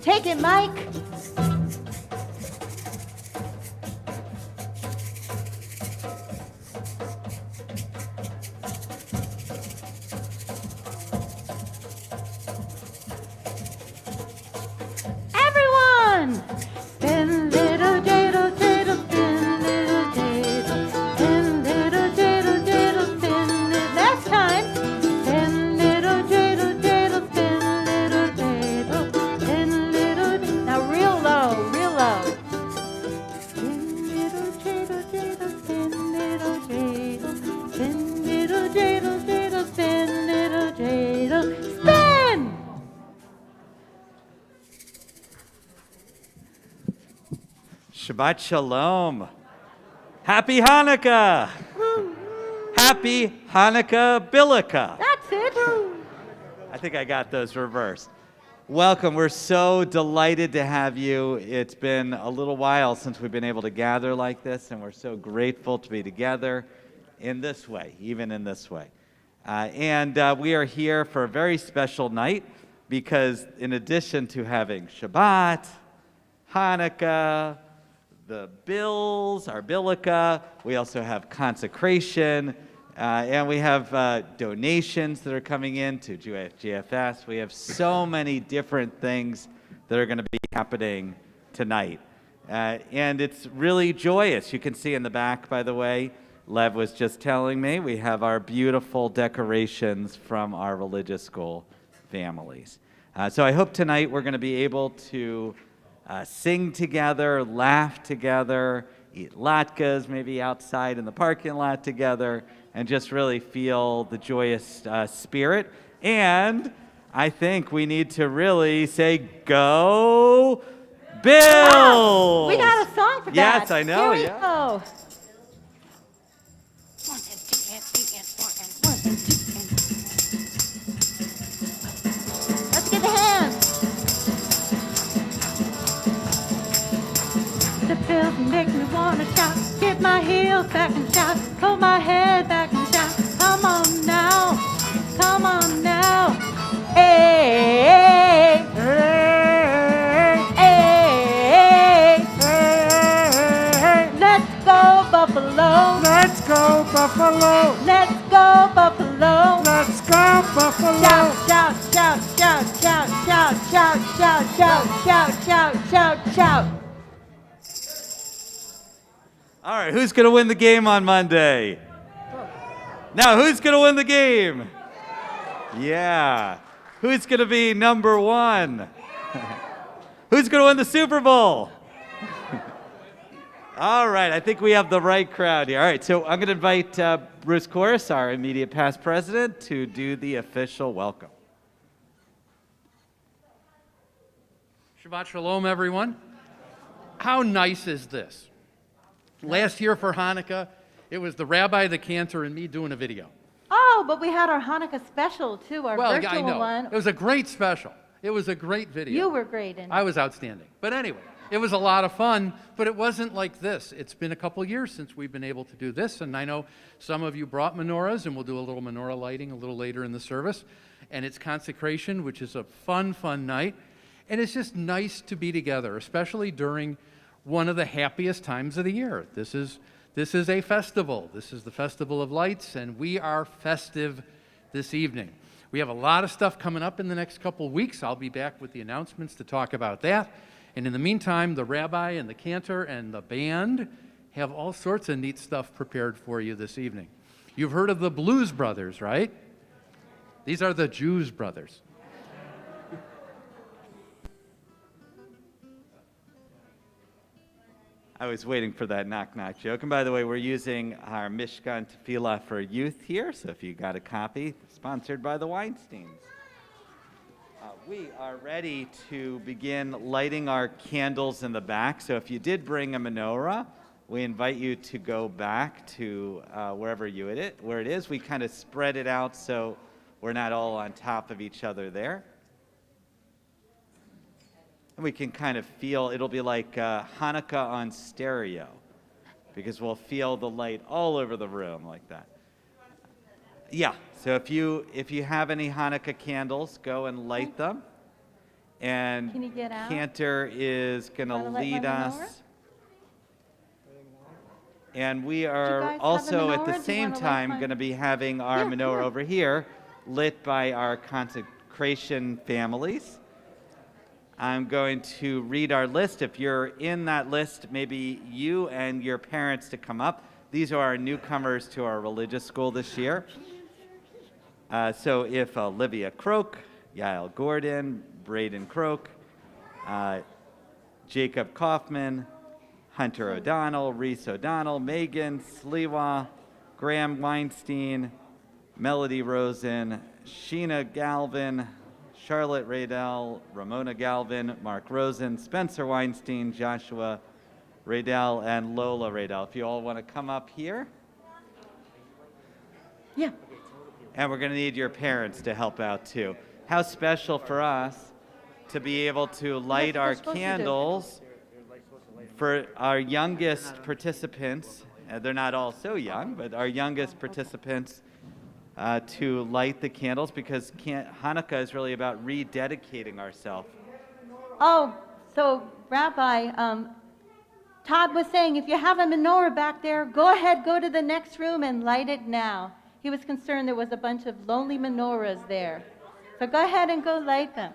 Take it, Mike. Everyone! Spin little dreidel, dreidel, spin little dreidel, spin little dreidel, dreidel, spin little. Last time. Spin little dreidel, dreidel, spin little dreidel, spin little. Now real low, real low. Spin little dreidel, dreidel, spin little dreidel, spin little dreidel, dreidel, spin little dreidel, spin! Shabbat Shalom. Happy Hanukkah. Happy Hanukkah Billukkah. That's it. I think I got those reversed. Welcome. We're so delighted to have you. It's been a little while since we've been able to gather like this, and we're so grateful to be together in this way, even in this way. And we are here for a very special night because in addition to having Shabbat, Hanukkah, the bills, our Billukkah, we also have consecration, and we have donations that are coming in to GFS. We have so many different things that are going to be happening tonight. And it's really joyous. You can see in the back, by the way, Lev was just telling me, we have our beautiful decorations from our religious school families. So I hope tonight we're going to be able to sing together, laugh together, eat latkes maybe outside in the parking lot together, and just really feel the joyous spirit. And I think we need to really say, go Bills! We got a song for that. Yes, I know, Here we yeah. go. Let's get the hands. The Bills make me wanna shout. Get my heels back and shout. Pull my head back and shout. Come on now. Come on now. Hey, hey, hey, hey. Let's go Buffalo. Let's go Buffalo. Let's go Buffalo. Let's go Buffalo. Shout, shout, shout, shout, shout, shout, shout, shout, shout, shout, shout, shout, shout. All right, who's going to win the game on Monday? Now, who's going to win the game? Yeah. Who's going to be number one? Who's going to win the Super Bowl? All right, I think we have the right crowd here. All right, so I'm going to invite Bruce Corris, our immediate past president, to do the official welcome. Shabbat Shalom, everyone. How nice is this? Last year for Hanukkah, it was the rabbi, the cantor, and me doing a video. Oh, but we had our Hanukkah special too, our Well, virtual I know. one. It was a great special. It was a great video. You were great in it. I was outstanding. But anyway, it was a lot of fun, but it wasn't like this. It's been a couple years since we've been able to do this, and I know some of you brought menorahs, and we'll do a little menorah lighting a little later in the service. And it's consecration, which is a fun, fun night. And it's just nice to be together, especially during one of the happiest times of the year. This is a festival. This is the Festival of Lights, and we are festive this evening. We have a lot of stuff coming up in the next couple of weeks. I'll be back with the announcements to talk about that. And in the meantime, the rabbi and the cantor and the band have all sorts of neat stuff prepared for you this evening. You've heard of the Blues Brothers, right? These are the Jews Brothers. I was waiting for that knock-knock joke. And by the way, we're using our Mishkan Tefillah for Youth here, so if you got a copy, sponsored by the Weinsteins. We are ready to begin lighting our candles in the back. So if you did bring a menorah, we invite you to go back to where it is. We kind of spread it out so we're not all on top of each other there. And we can kind of feel, it'll be like Hanukkah on stereo, because we'll feel the light all over the room like that. Yeah, so if you have any Hanukkah candles, go and light them. And Can you get out? Cantor is going to Wanna light lead my menorah? us. And we you are guys have a also at menorah? the Do you same wanna light time mine? going to be having our Here, menorah here. over here lit by our consecration families. I'm going to read our list. If you're in that list, maybe you and your parents to come up. These are our newcomers to our religious school this year. So if Olivia Croak, Yael Gordon, Braden Croak, Jacob Kaufman, Hunter O'Donnell, Reese O'Donnell, Megan Sliwa, Graham Weinstein, Melody Rosen, Sheena Galvin, Charlotte Radell, Ramona Galvin, Mark Rosen, Spencer Weinstein, Joshua Radell, and Lola Radell. If you all want to come up here. Yeah. And we're going to need your parents to help out too. How special for us to be able to light what our they're supposed to do. candles for our youngest participants. They're not all so young, but our youngest participants to light the candles, because Hanukkah is really about rededicating ourselves. Oh, so Rabbi, Todd was saying if you have a menorah back there, go ahead, go to the next room and light it now. He was concerned there was a bunch of lonely menorahs there. So go ahead and go light them.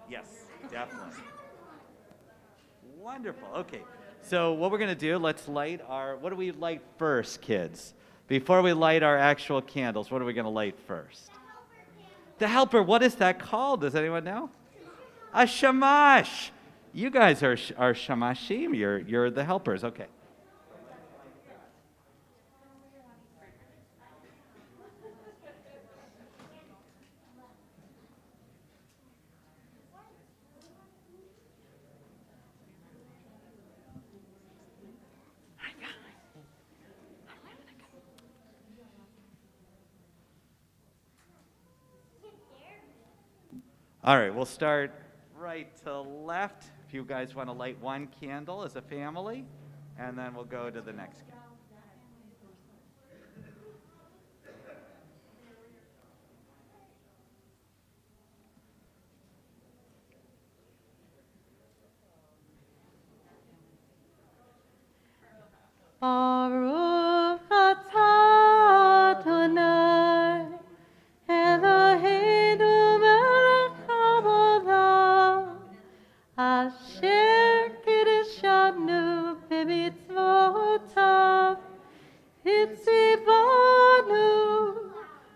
Yes, definitely. Wonderful. Okay. So what we're going to do, let's light our, what do we light first, kids? Before we light our actual candles, what are we going to light first? The helper. What is that called? Does anyone know? A shamash. You guys are shamashim. You're the helpers. Okay. All right, we'll start right to left. If you guys want to light one candle as a family, and then we'll go to the next candle. Baruch atah Adonai, Eloheinu melech haolam, asher kiddushanu b'mitzvotav, hitzivanu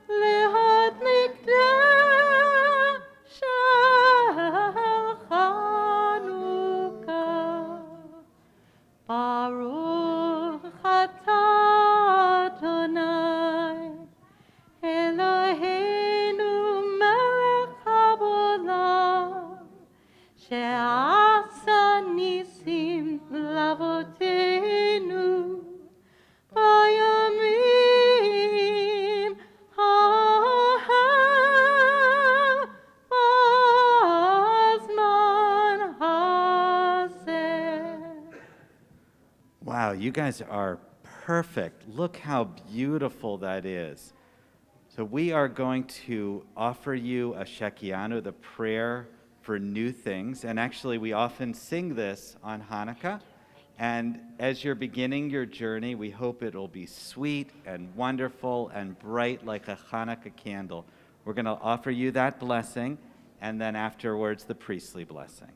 lehadlik ner shel Chanukah. Baruch atah Adonai, Eloheinu melech haolam, she'asa nisim l'avoteinu bayamim hahem b'zman hazeh. Wow, you guys are perfect. Look how beautiful that is. So we are going to offer you a Shakiano, the prayer for new things. And actually, we often sing this on Hanukkah. And as you're beginning your journey, we hope it'll be sweet and wonderful and bright like a Hanukkah candle. We're going to offer you that blessing, and then afterwards, the priestly blessing.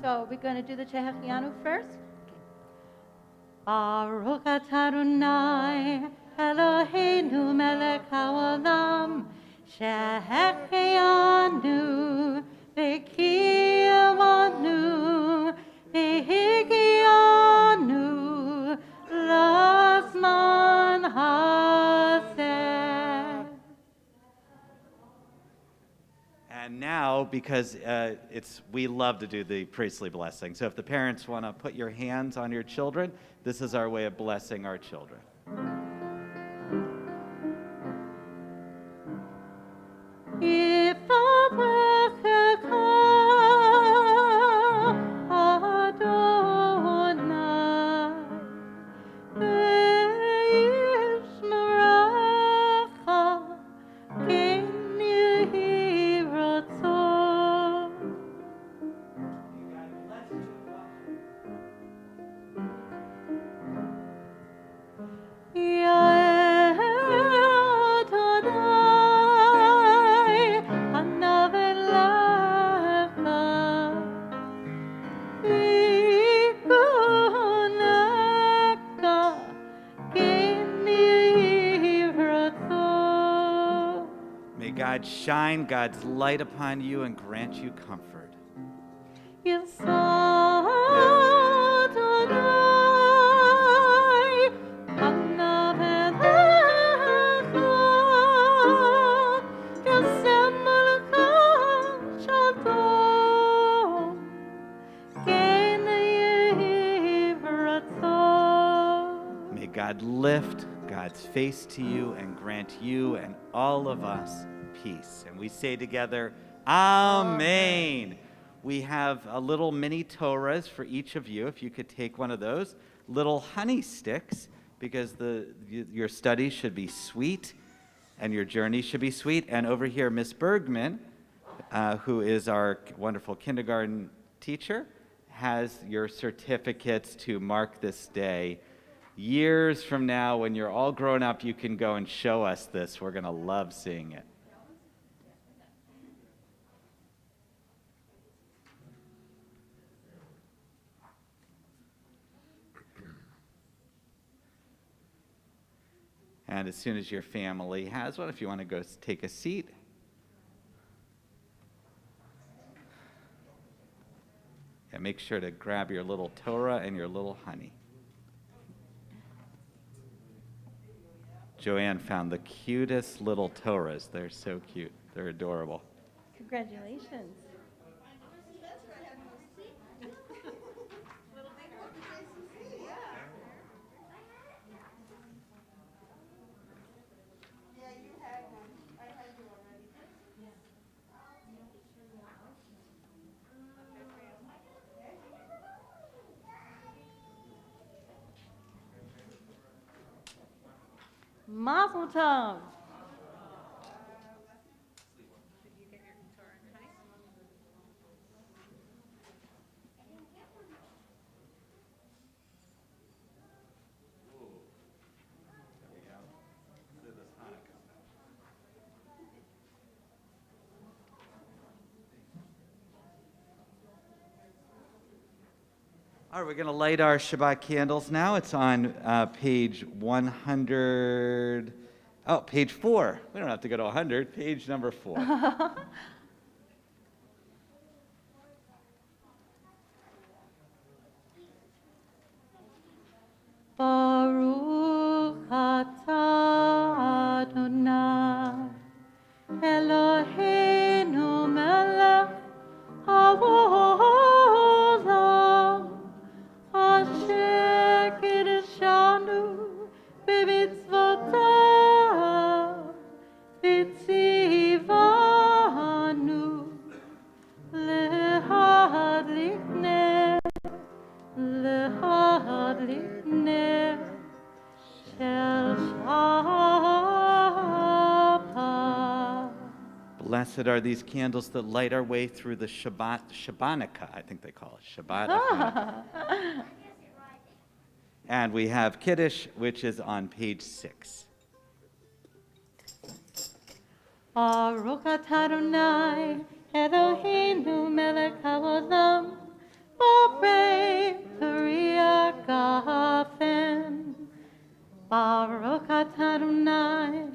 So we're going to do the Shakiano first. Baruch atah Adonai, Eloheinu melech haolam, she'ehyanu v'kiyamanu v'higyanu l'zman hazeh. And now, because we love to do the priestly blessing, so if the parents want to put your hands on your children, this is our way of blessing our children. Adonai, God shine God's light upon you and grant you comfort. May God lift God's face to you and grant you and all of us peace. And we say together, Amen. We have a little mini Torahs for each of you. If you could take one of those little honey sticks, because your study should be sweet and your journey should be sweet. And over here, Miss Bergman, who is our wonderful kindergarten teacher, has your certificates to mark this day. Years from now, when you're all grown up, you can go and show us this. We're going to love seeing it. And as soon as your family has one, if you want to go take a seat. And make sure to grab your little Torah and your little honey. Joanne found the cutest little Torahs. They're so cute. They're adorable. Congratulations. Mazel tov. All right, we're going to light our Shabbat candles now. It's on page 100. Oh, page 4. We don't have to go to 100. Page number 4. Baruch atah Adonai Eloheinu melech haolam asher kiddushanu b'mitzvotav v'tzivanu lehadlik ner shel Shabbat. Blessed are these candles that light our way through the Shabbanicah, I think they call it, Shabbat. And we have Kiddush, which is on page 6. Baruch atah Adonai Eloheinu melech haolam borei peri hagafen. Baruch atah Adonai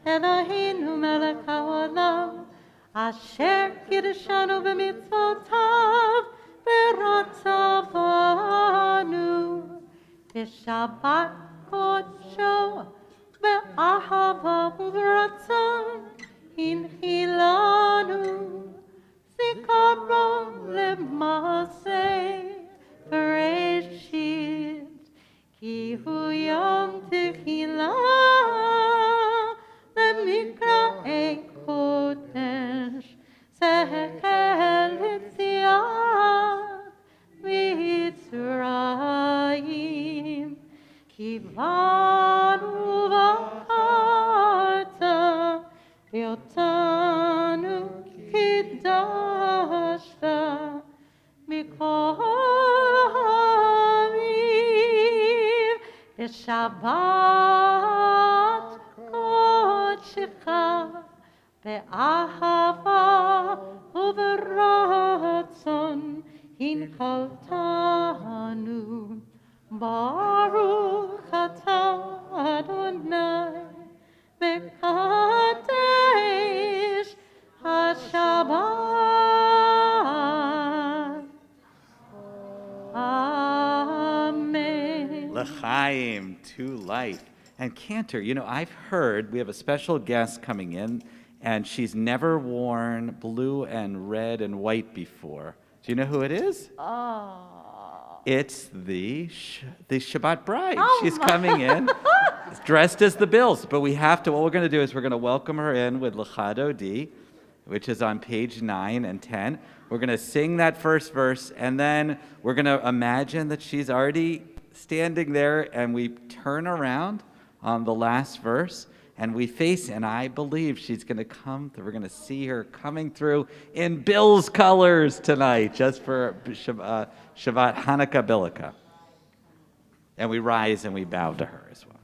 Eloheinu melech haolam asher kiddushanu b'mitzvotav v'ratzavanu b'shabbat kodsho be'ahava u'b'ratzon hinchilanu zikaro le'maseh bereshit ki hu yom techilah le'mikra'ei kodesh zehel yetziat mitzrayim kivanu v'charta v'yotanu kiddashta mikol ha'amim b'shabbat kodshecha be'ahava u'b'ratzon hinchaltanu. Baruch atah Adonai mekadesh Chaim, to life. And Cantor, I've heard we have a special guest coming in, and she's never worn blue and red and white before. Do you know who it is? Oh. It's the Shabbat bride. Oh She's my. coming in dressed as the Bills. But what we're going to do is we're going to welcome her in with L'chado Di, which is on page 9 and 10. We're going to sing that first verse, and then we're going to imagine that she's already standing there, and we turn around on the last verse, and we face, and I believe she's going to come. We're going to see her coming through in Bill's colors tonight, just for Shabbat Hanukkah Billukkah. And we rise and we bow to her as well.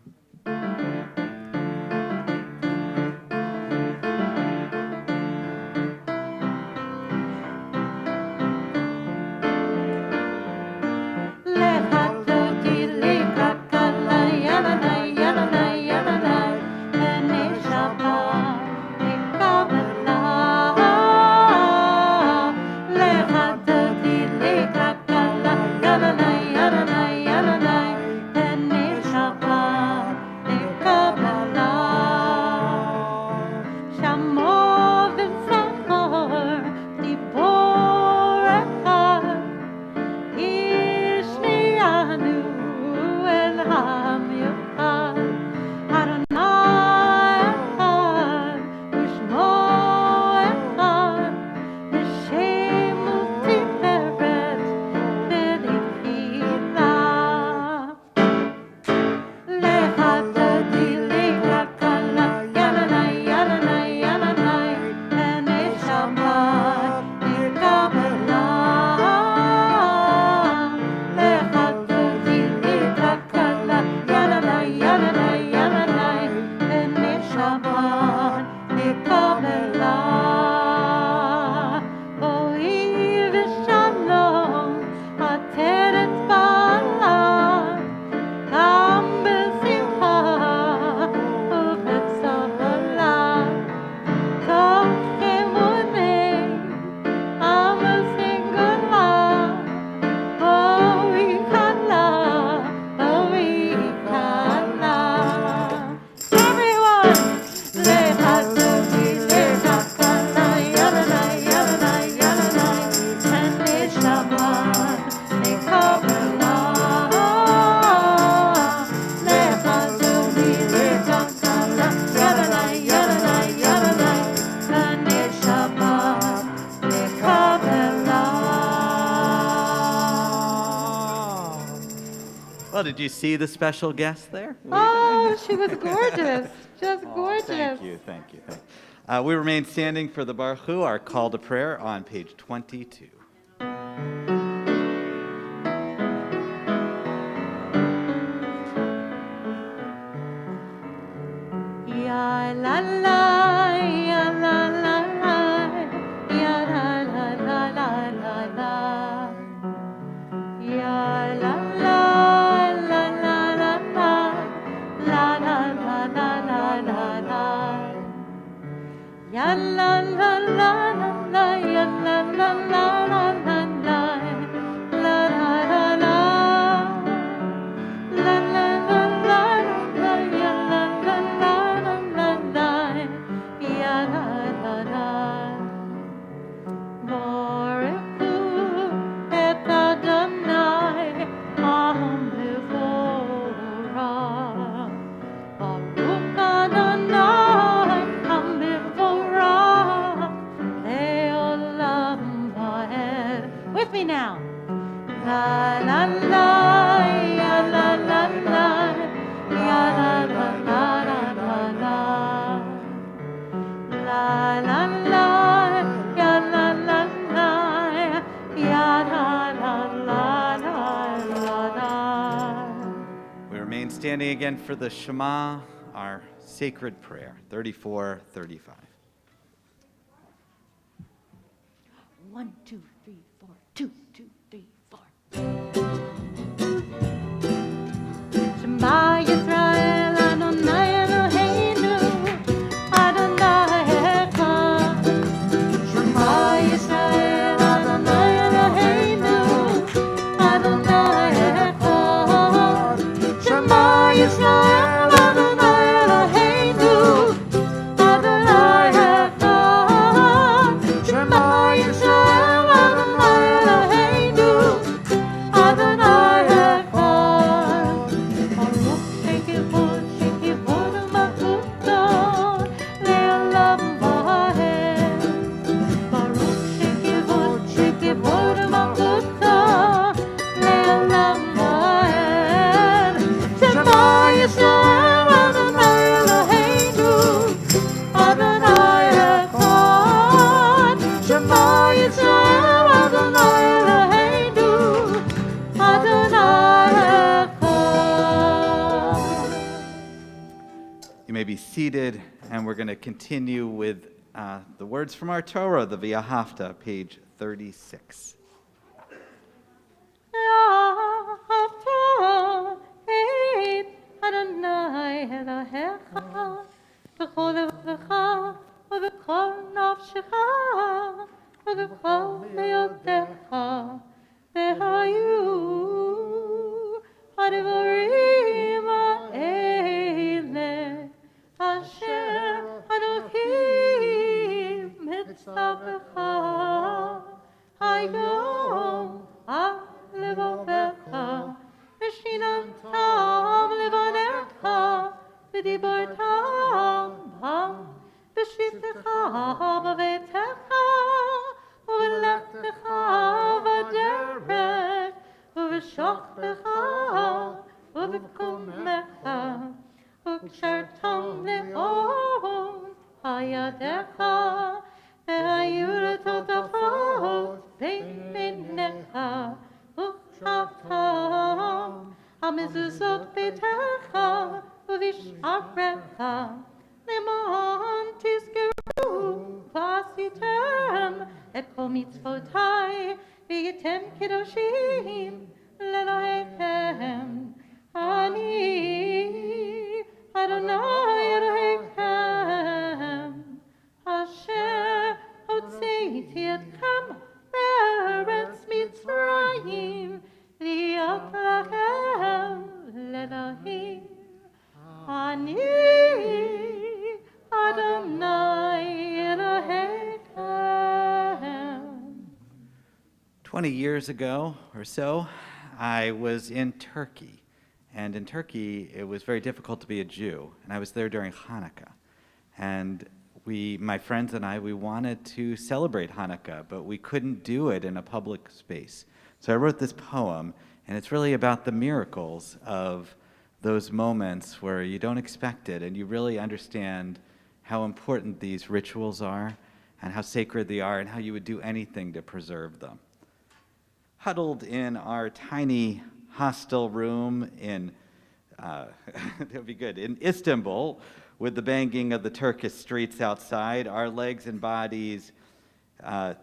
Well, did you see the special guest there? Oh, she was gorgeous. Just gorgeous. Thank you. We remain standing for the Baruch Hu, our call to prayer, on page 22. Ya la la, ya la la la, ya la la la la la la. Ya la la, la la la la, la la la la la la la. Ya la la la la la, ya la la la la la la. La la la la. La la la la la, ya la la la la la, ya la la la. Baruch Hu et Adonai Am Bevorah. Baruch Adonai Am Bevorah Le'olam Va'ed. With me now. La la la, ya la la la, ya la la la la la. La la la, ya la la la, ya la la la la la. We remain standing again for the Shema, our sacred prayer, 34:35. 1, 2, 3, 4. 2, 2, 3, 4. Shema Yisrael Adonai Eloheinu Adonai Echad. Shema Yisrael Adonai Eloheinu Adonai Echad. Shema You may be seated, and we're going to continue with the words from our Torah, the V'ahavta, page 36. ואהבת את אדוני אלוהיך בכל לבבך ובכל נפשך ובכל מאודך, והיו הדברים האלה אשר אנוכי מצווך היום על לבביך, ושיננתם לבניך, ודיברתם בם, בשבתך בביתך, ובלכתך בדרך, ובשוכבך ובקומך, וקשרתם לאור הידיך, והיו לטוטפות בין עיניך, וכתבתם על מזוזות ביתך ובשעריך, למען תזכרו ועשיתם את כל מצוותיי, והייתם קדושים לאלוהיכם. אני אדוני אלוהיכם, אשר הוצאתי אתכם מארץ מצרים, להיות לכם לאלוהים. אני אדוני אלוהיכם. 20 years ago or so, I was in Turkey. And in Turkey, it was very difficult to be a Jew. And I was there during Hanukkah. And my friends and I, we wanted to celebrate Hanukkah, but we couldn't do it in a public space. So I wrote this poem, and it's really about the miracles of those moments where you don't expect it, and you really understand how important these rituals are, and how sacred they are, and how you would do anything to preserve them. Huddled in our tiny hostel room in, that would be good, in Istanbul, with the banging of the Turkish streets outside, our legs and bodies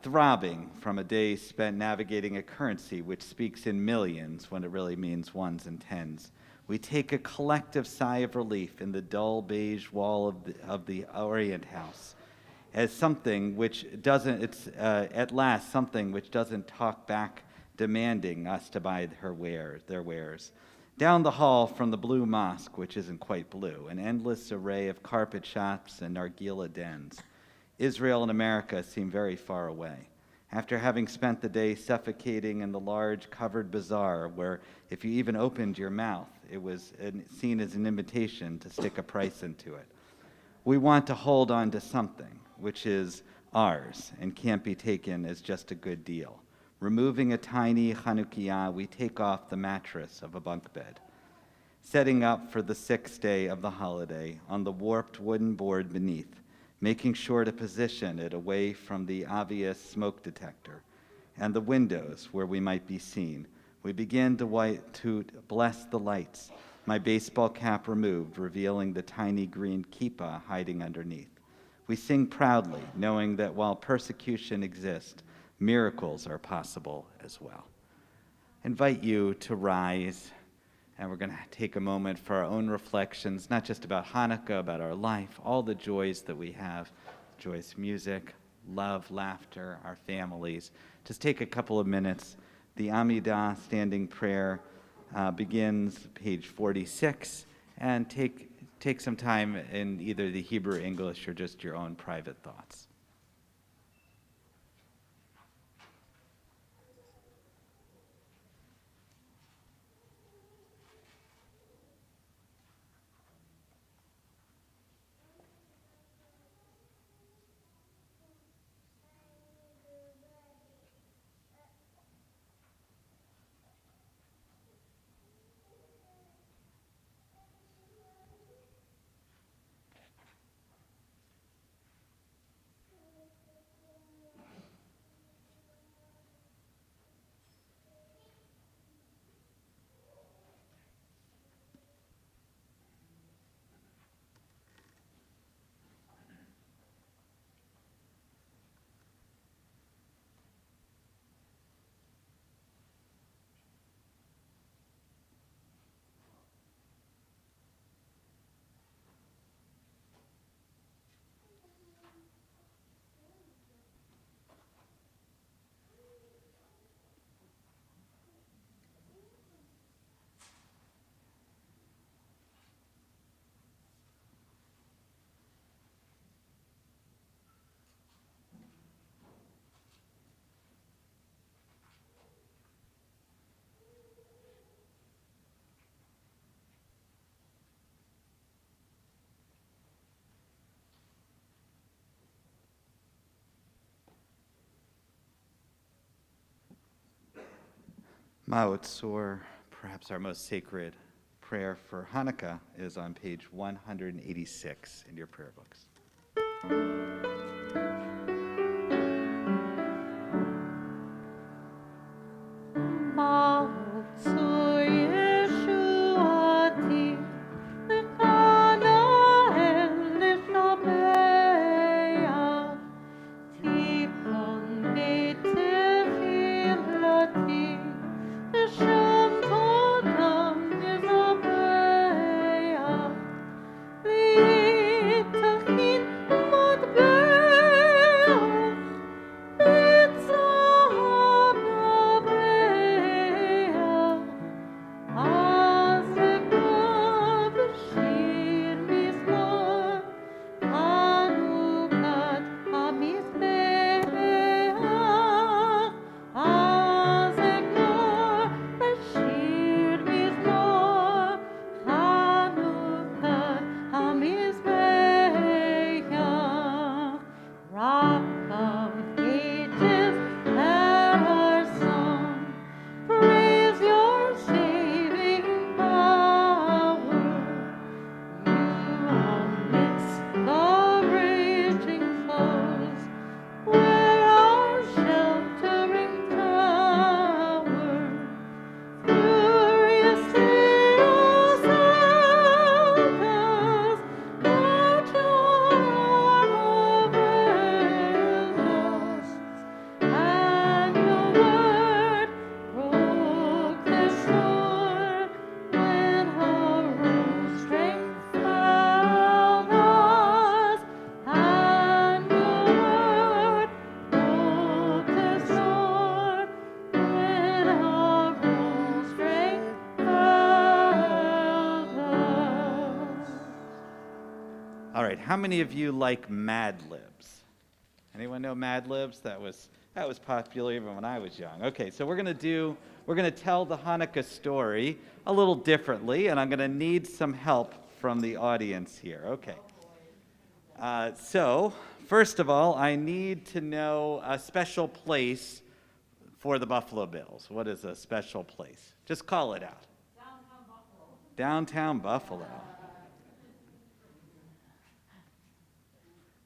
throbbing from a day spent navigating a currency which speaks in millions when it really means ones and tens. We take a collective sigh of relief in the dull beige wall of the Orient House as something which doesn't, it's at last something which doesn't talk back, demanding us to buy their wares. Down the hall from the Blue Mosque, which isn't quite blue, an endless array of carpet shops and nargila dens. Israel and America seem very far away. After having spent the day suffocating in the large covered bazaar where if you even opened your mouth, it was seen as an invitation to stick a price into it. We want to hold on to something which is ours and can't be taken as just a good deal. Removing a tiny Hanukkah, we take off the mattress of a bunk bed. Setting up for the sixth day of the holiday on the warped wooden board beneath, making sure to position it away from the obvious smoke detector and the windows where we might be seen. We begin to bless the lights, my baseball cap removed, revealing the tiny green kippah hiding underneath. We sing proudly, knowing that while persecution exists, miracles are possible as well. I invite you to rise, and we're going to take a moment for our own reflections, not just about Hanukkah, about our life, all the joys that we have, joyous music, love, laughter, our families. Just take a couple of minutes. The Amidah standing prayer begins page 46, and take some time in either the Hebrew, English, or just your own private thoughts. Mautz, or perhaps our most sacred prayer for Hanukkah, is on page 186 in your prayer books. All right, how many of you like Mad Libs? Anyone know Mad Libs? That was popular even when I was young. Okay, so we're gonna tell the Hanukkah story a little differently, and I'm gonna need some help from the audience here. Okay. So first of all, I need to know a special place for the Buffalo Bills. What is a special place? Just call it out. Downtown Buffalo. Downtown Buffalo.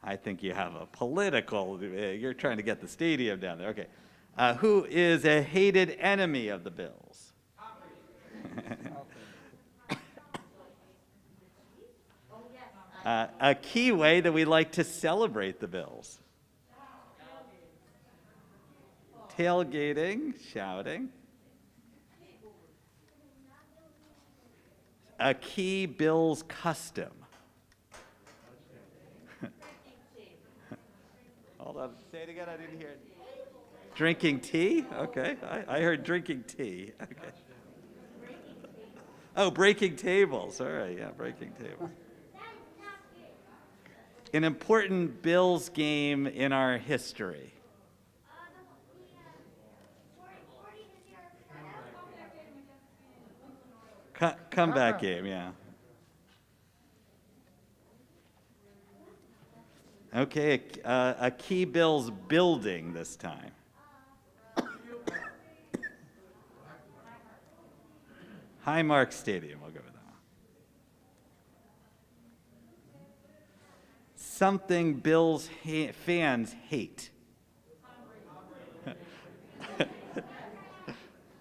I think you have a political, you're trying to get the stadium down there. Okay. Who is a hated enemy of the Bills? A key way that we like to celebrate the Bills. Tailgating, shouting. A key Bills custom. Hold on, say it again, I didn't hear it. Drinking tea? Okay, I heard drinking tea. Okay. Oh, breaking tables. All right, yeah, breaking tables. An important Bills game in our history. Comeback game, yeah. Okay, a key Bills building this time. Highmark Stadium, we'll go with that one. Something Bills fans hate.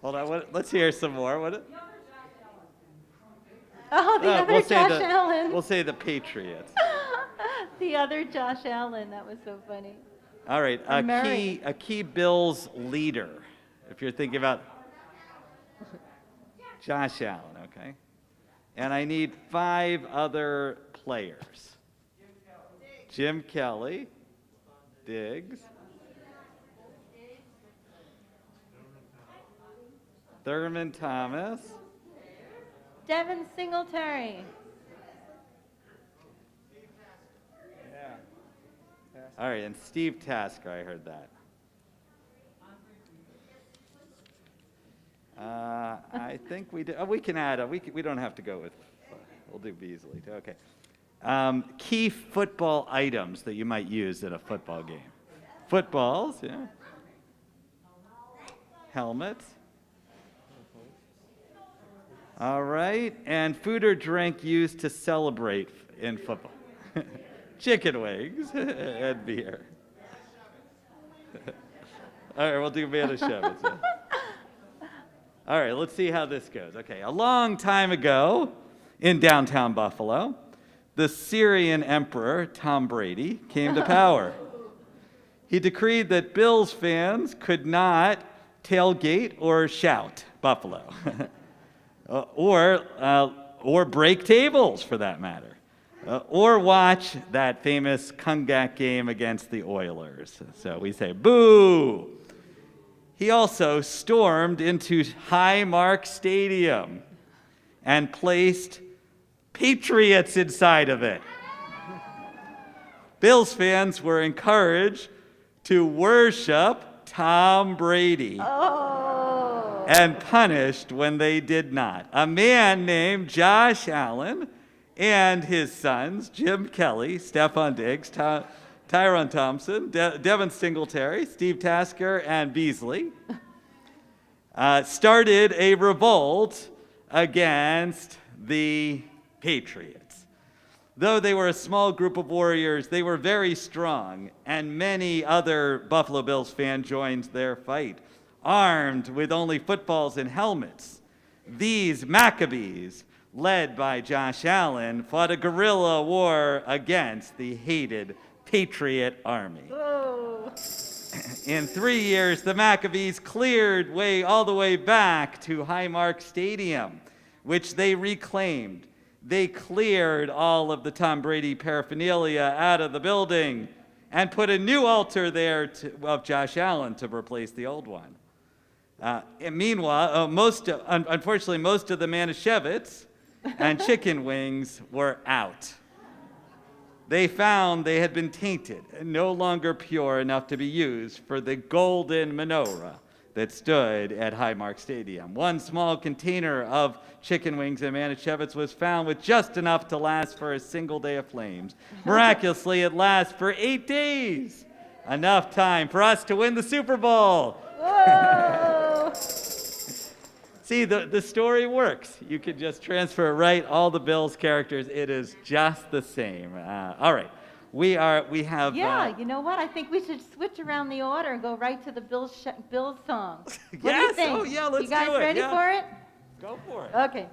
Hold on, let's hear some more. Oh, the other Josh Allen. We'll say the Patriots. The other Josh Allen. That was so funny. All right, a key Bills leader. If you're thinking about Josh Allen, okay. And I need 5 other players. Jim Kelly, Diggs, Thurman Thomas, Devin Singletary. All right, and Steve Tasker, I heard that. I think we do. Oh, we can add. We don't have to go with. We'll do Beasley too. Okay. Key football items that you might use at a football game. Footballs, yeah. Helmets. All right. And food or drink used to celebrate in football. Chicken wings and beer. All right, we'll do Manischewitz. All right, let's see how this goes. Okay, a long time ago in downtown Buffalo, the Syrian emperor, Tom Brady, came to power. He decreed that Bills fans could not tailgate or shout Buffalo, or break tables for that matter, or watch that famous comeback game against the Oilers. So we say, boo! He also stormed into Highmark Stadium and placed Patriots inside of it. Bills fans were encouraged to worship Tom Brady and punished when they did not. A man named Josh Allen and his sons, Jim Kelly, Stephon Diggs, Tyron Thompson, Devin Singletary, Steve Tasker, and Beasley, started a revolt against the Patriots. Though they were a small group of warriors, they were very strong, and many other Buffalo Bills fans joined their fight, armed with only footballs and helmets. These Maccabees, led by Josh Allen, fought a guerrilla war against the hated Patriot Army. Whoa. In 3 years, the Maccabees cleared all the way back to Highmark Stadium, which they reclaimed. They cleared all of the Tom Brady paraphernalia out of the building and put a new altar there of Josh Allen to replace the old one. And meanwhile, unfortunately, most of the Manischewitz and chicken wings were out. They found they had been tainted and no longer pure enough to be used for the golden menorah that stood at Highmark Stadium. One small container of chicken wings and Manischewitz was found with just enough to last for a single day of flames. Miraculously, it lasts for 8 days. Enough time for us to win the Super Bowl. Whoa. See, the story works. You can just transfer all the Bills characters. It is just the same. All right. We have. Yeah, you know what? I think we should switch around the order and go right to the Bills song. What do you Yes? think? Oh, yeah, let's You guys do it. ready Yeah. for it? Go for it. Okay.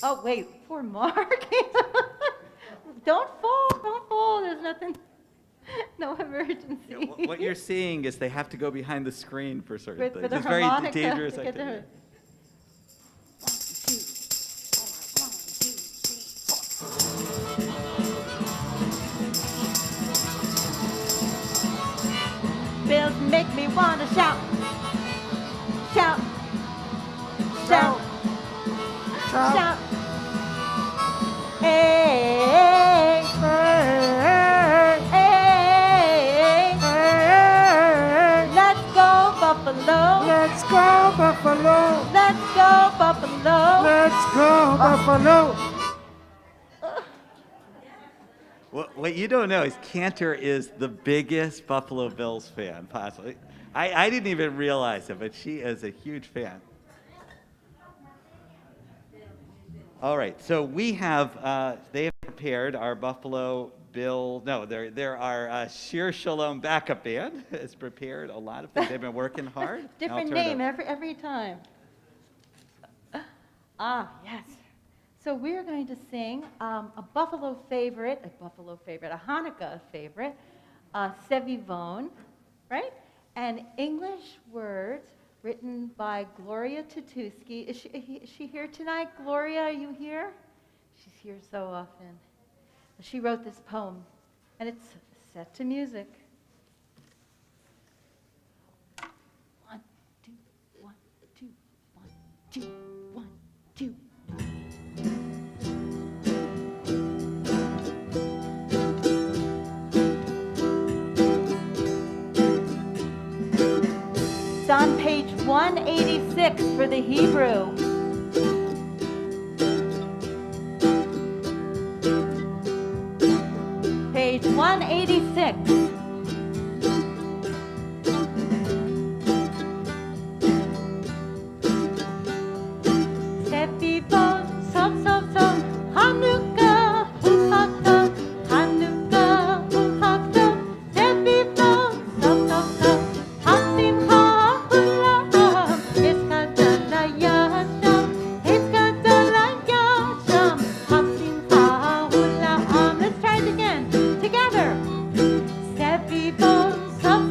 Oh, wait, poor Mark. Don't fall. There's nothing, no emergency. Yeah, what you're seeing is they have to go behind the screen for certain For things. the It's very harmonica dangerous to get the- activity. 1, 2, 3, 4. Bills make me wanna shout, shout, shout, shout. Hey, Hey, hey, hey, let's go Buffalo, let's go Buffalo, let's go Buffalo. let's go Buffalo. What you don't know is Cantor is the biggest Buffalo Bills fan, possibly. I didn't even realize it, but she is a huge fan. All right, so we have, they have prepared our Buffalo Bill, there are Shir Shalom backup band has prepared a lot of things. They've been working hard. Different name every time. Yes. So we're going to sing a Buffalo favorite, a Hanukkah favorite, Sevivon, right? And English words written by Gloria Tutusky. Is she here tonight? Gloria, are you here? She's here so often. She wrote this poem, and it's set to music. 1, 2, 1, 2, 1, 2, 1, 2. It's on page 186 for the Hebrew. Page 186. Sevivon, Sov, Hanukkah, Uchato, Hanukkah, Uchato, Sevivon, Sov, Hasimcha, Hulam, Eskadala Yasham, Eskadala Yasham, Hasimcha, Hulam. Let's try it again, together. Sevivon, Sov,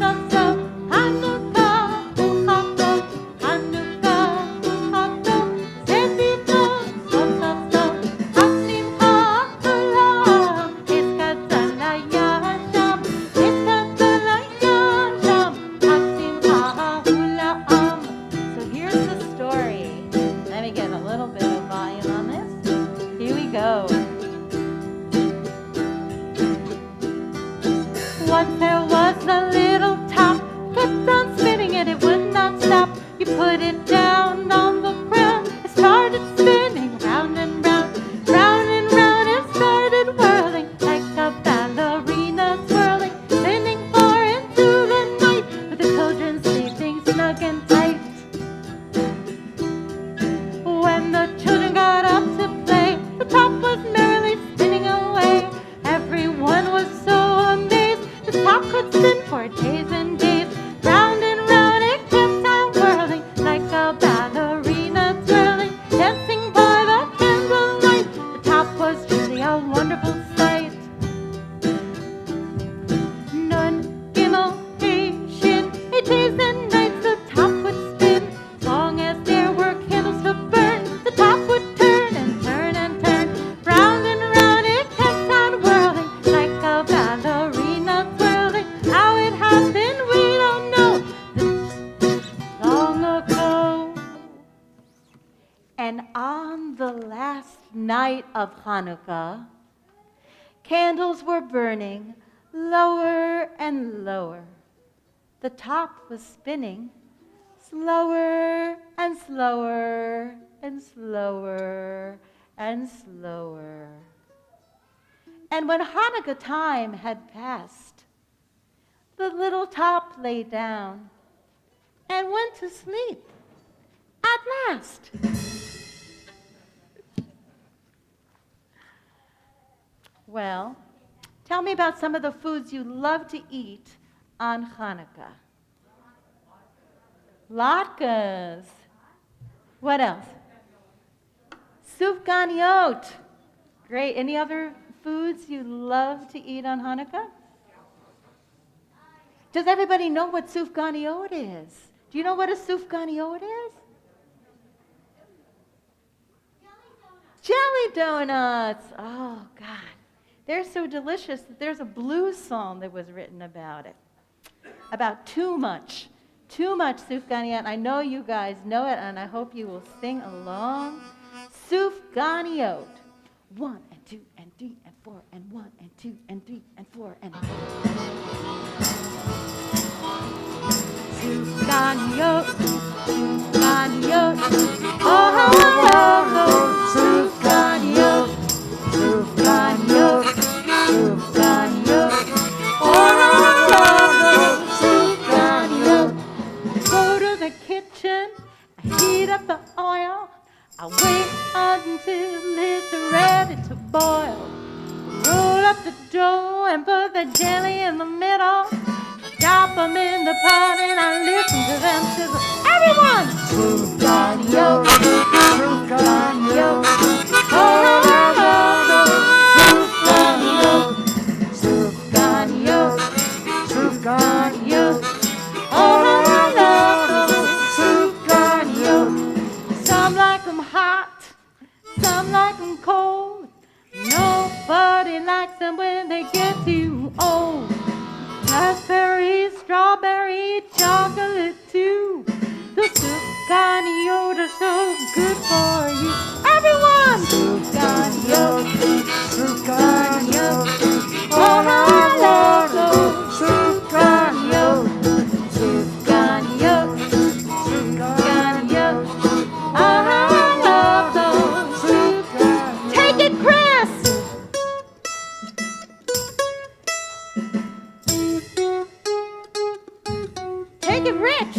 Hanukkah, Uchato, Hanukkah, Uchato, Sevivon, Sov, Hasimcha, Hulam, Eskadala Yasham, Eskadala Yasham, Hasimcha, Hulam. So here's the story. Let me get a little bit of volume on this. Here we go. Once there was a little top, kept on spinning and it would not stop. You put it down on the ground, it started spinning round and round, round and round. It started whirling like a ballerina swirling, spinning far into the night, with the children sleeping snug and tight. When the children got up to play, the top was merrily spinning away. Everyone was so amazed, the top could spin for days and days. Round and round it kept on whirling like a ballerina twirling, dancing by the candlelight. The top was truly a wonderful sight. Nun, Gimel, Hey, Shin, 8 days and nights the top would spin. As long as there were candles to burn, the top would turn and turn and turn. Round and round it kept on whirling like a ballerina twirling. How it happened we don't know. This long ago. And on the last night of Hanukkah, candles were burning lower and lower. The top was spinning slower and slower and slower and slower. And when Hanukkah time had passed, the little top lay down and went to sleep at last. Well, tell me about some of the foods you love to eat on Hanukkah. Latkes. What else? Sufganiyot. Great. Any other foods you love to eat on Hanukkah? Does everybody know what sufganiyot is? Do you know what a sufganiyot is? Jelly donuts. Oh, God. They're so delicious that there's a blues song that was written about it. About too much sufganiyot. I know you guys know it, and I hope you will sing along. Sufganiyot. 1 and 2 and 3 and 4 and 1 and 2 and 3 and 4 and Sufganiyot, sufganiyot. Oh, how I love those sufganiyot, sufganiyot, sufganiyot. Oh, how I love those sufganiyot. Go to the kitchen, I heat up the oil, I wait until it's ready to boil. Roll up the dough and put the jelly in the middle. Drop them in the pot and I listen to them sizzle. Everyone! Sufganiyot, sufganiyot. Oh, sufganiyot, sufganiyot, sufganiyot. Oh, sufganiyot. Some like them hot, some like them cold. Nobody likes them when they get too old. Raspberry, strawberry, chocolate too. The sufganiyot are so good for you. Everyone! Sufganiyot, sufganiyot. Oh, how I love those sufganiyot, sufganiyot, sufganiyot. Oh, how I love those sufganiyot. Take it, Chris! Take it, Rich!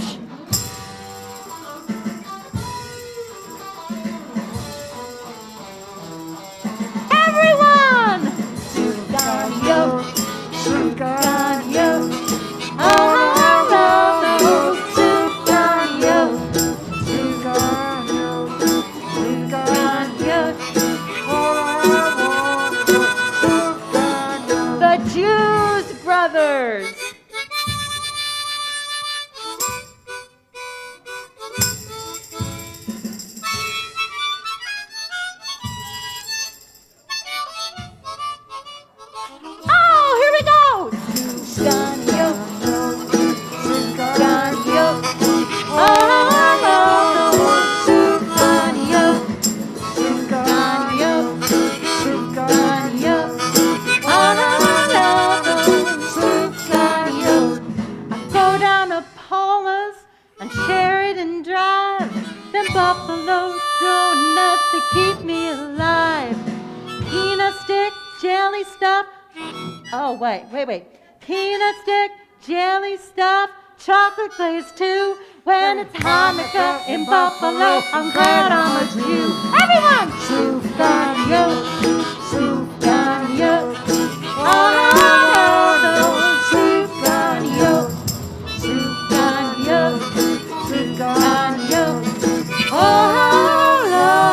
jelly stuffed. Oh, wait. Peanut stick, jelly stuffed, chocolate glaze too. When it's Hanukkah in Buffalo, I'm glad I'm a Jew. Everyone! Shakiano, Shakiano. Oh, Shakiano, Shakiano, Shakiano. Oh, Lord.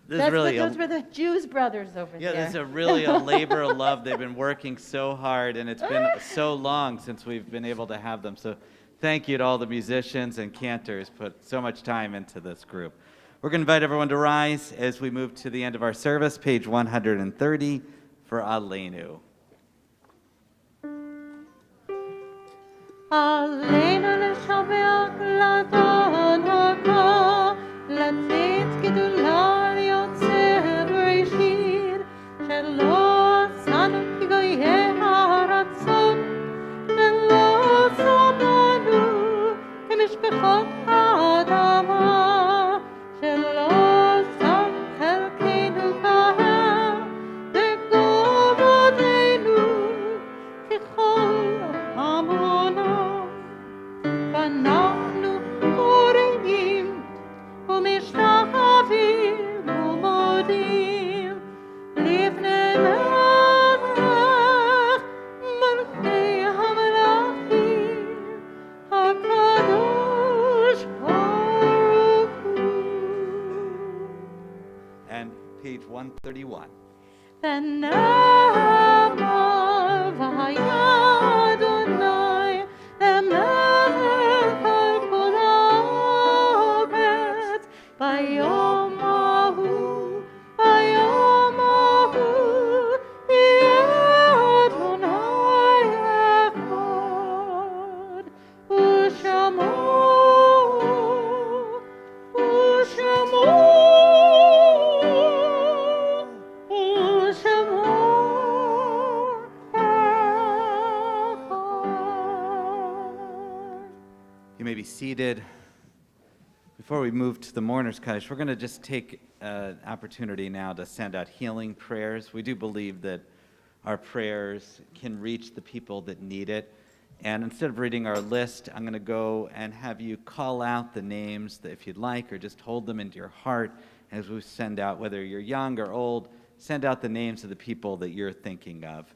Those those were the Jews brothers over there. This is really a labor of love. They've been working so hard, and it's been so long since we've been able to have them. So thank you to all the musicians and cantors put so much time into this group. We're going to invite everyone to rise as we move to the end of our service, page 130 for Aleinu. Aleinu l'shabeach l'adon haka, l'tzitz gedulah liotzer b'reshit, shelo sanu ki goyeh haratzon, v'lo sabanu k'mishpachot ha'adama, shelo sam chelkeinu kahem, v'gorodenu k'chol hamona. ואנחנו קוראים ומשתחווים ומודים לפני מלך מלכי המלכים הקדוש ברוך הוא. And page 131. ונאמר והיה אדוני למלך על כל הארץ ביום ההוא יהיה אדוני אחד ושמו You may be seated. Before we move to the mourners' Kaddish, we're going to just take an opportunity now to send out healing prayers. We do believe that our prayers can reach the people that need it. And instead of reading our list, I'm going to go and have you call out the names that if you'd like, or just hold them into your heart as we send out, whether you're young or old, send out the names of the people that you're thinking of.